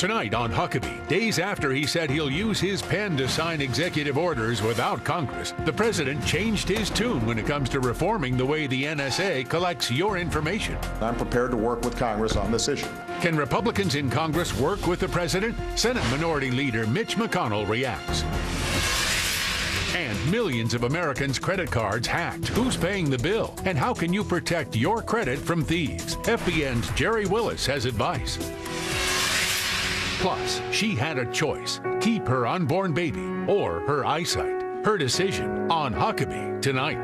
Tonight on Huckabee, days after he said he'll use his pen to sign executive orders without Congress, the president changed his tune when it comes to reforming the way the NSA collects your information. I'm prepared to work with Congress on this issue. Can Republicans in Congress work with the president? Senate Minority Leader Mitch McConnell reacts. And millions of Americans' credit cards hacked. Who's paying the bill? And how can you protect your credit from thieves? FBN's Jerry Willis has advice. Plus, she had a choice: keep her unborn baby or her eyesight. Her decision on Huckabee tonight.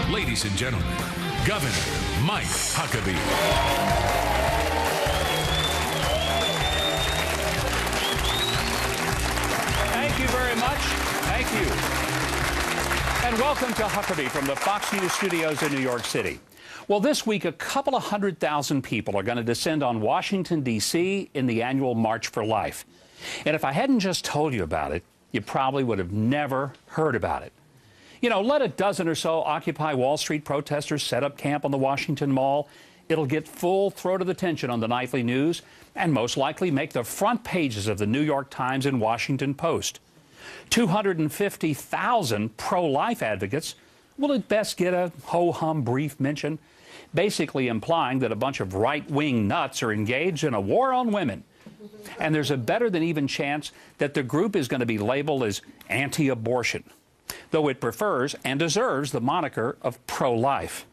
Ladies and gentlemen, Governor Mike Huckabee. Thank you very much. Thank you. And welcome to Huckabee from the Fox News studios in New York City. Well, this week, a couple of 100,000 people are going to descend on Washington, D.C. in the annual March for Life. And if I hadn't just told you about it, you probably would have never heard about it. You know, let a dozen or so Occupy Wall Street protesters set up camp on the Washington Mall. It'll get full-throated attention on the nightly news and most likely make the front pages of the New York Times and Washington Post. 250,000 pro-life advocates will at best get a ho-hum brief mention, basically implying that a bunch of right-wing nuts are engaged in a war on women. And there's a better than even chance that the group is going to be labeled as anti-abortion, though it prefers and deserves the moniker of pro-life.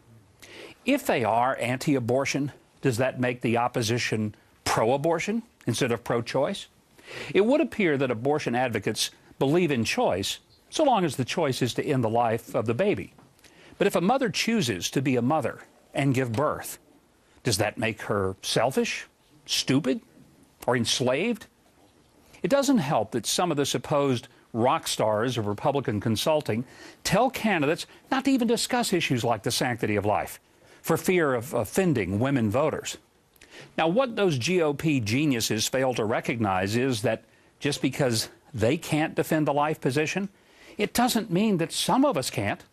If they are anti-abortion, does that make the opposition pro-abortion instead of pro-choice? It would appear that abortion advocates believe in choice, so long as the choice is to end the life of the baby. But if a mother chooses to be a mother and give birth, does that make her selfish, stupid, or enslaved? It doesn't help that some of the supposed rock stars of Republican consulting tell candidates not to even discuss issues like the sanctity of life for fear of offending women voters. Now, what those GOP geniuses fail to recognize is that just because they can't defend the life position, it doesn't mean that some of us can't.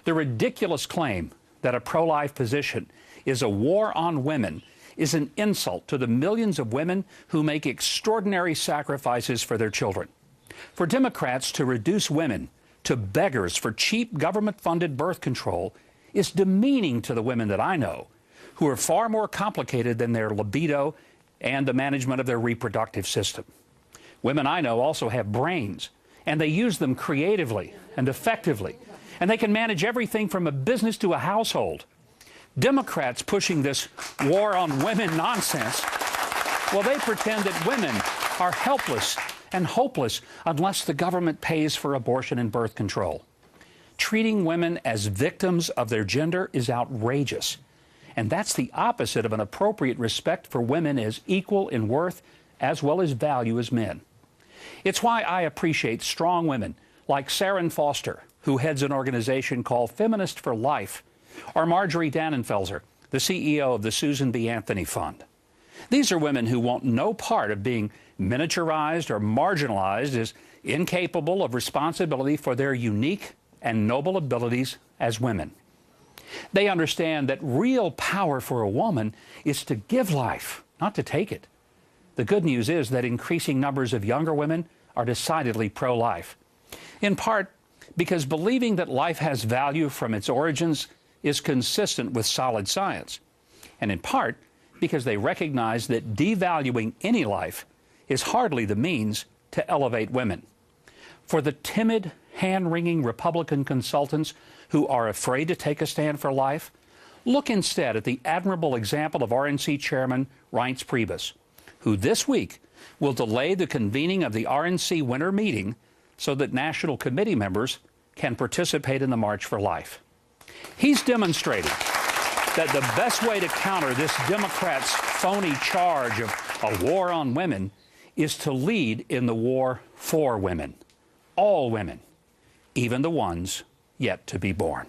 The ridiculous claim that a pro-life position is a war on women is an insult to the millions of women who make extraordinary sacrifices for their children. For Democrats to reduce women to beggars for cheap government-funded birth control is demeaning to the women that I know, who are far more complicated than their libido and the management of their reproductive system. Women I know also have brains, and they use them creatively and effectively, and they can manage everything from a business to a household. Democrats pushing this war on women nonsense, well, they pretend that women are helpless and hopeless unless the government pays for abortion and birth control. Treating women as victims of their gender is outrageous, and that's the opposite of an appropriate respect for women as equal in worth as well as value as men. It's why I appreciate strong women like Saren Foster, who heads an organization called Feminist for Life, or Marjorie Dannenfelser, the CEO of the Susan B. Anthony Fund. These are women who want no part of being miniaturized or marginalized as incapable of responsibility for their unique and noble abilities as women. They understand that real power for a woman is to give life, not to take it. The good news is that increasing numbers of younger women are decidedly pro-life, in part because believing that life has value from its origins is consistent with solid science, and in part because they recognize that devaluing any life is hardly the means to elevate women. For the timid, hand-wringing Republican consultants who are afraid to take a stand for life, look instead at the admirable example of RNC Chairman Reince Priebus, who this week will delay the convening of the RNC winter meeting so that National Committee members can participate in the March for Life. He's demonstrated that the best way to counter this Democrats' phony charge of a war on women is to lead in the war for women, all women, even the ones yet to be born.